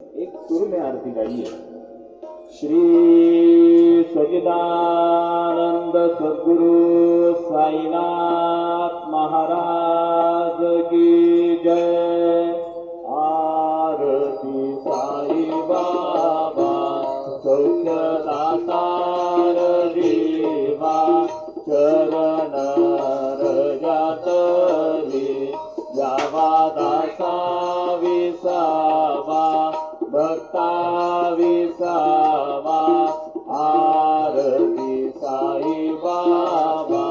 एक सुर में आरती गाइए। श्री सच्चिदानंद सद्गुरु साईनाथ महाराज की जय। आरती साई बाबा सौख्यदातार देवा, चरण रजातली यावा दासा विसावा, भक्ता विसावा। आरती साई बाबा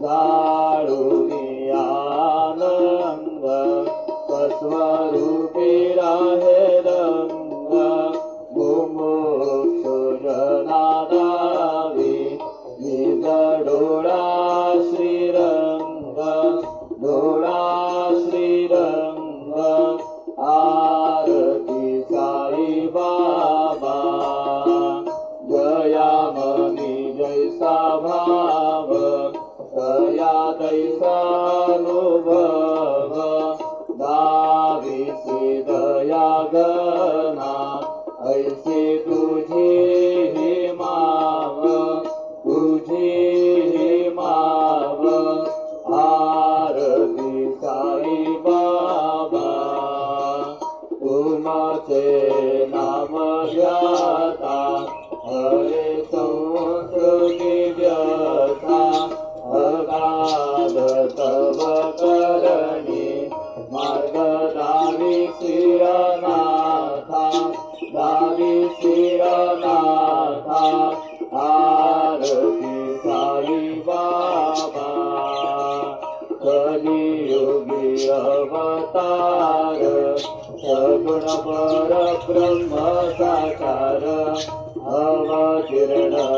जाळूनी आनंद, स्वरूपी राहे रंग। मुमुक्षु जनादावी निज डोळा श्रीरंग, डोळा श्रीरंग। आरती साई बाबा जया मनी जैसा भाव, तया दैसा अनुभव। दाविसी दया गणा ऐसी तुझी ही माव, तुझी ही माव। आरती साई बाबा तुमचे नाम घ्याता, हरे संस्कृती व्यथा। अगाध तव करणी मार्ग दावी शिरनाथा, दावी शिरनाथा। आरती साई बाबा कलियुगी अवतार, सगुण परब्रह्म साकार। अवतीर्ण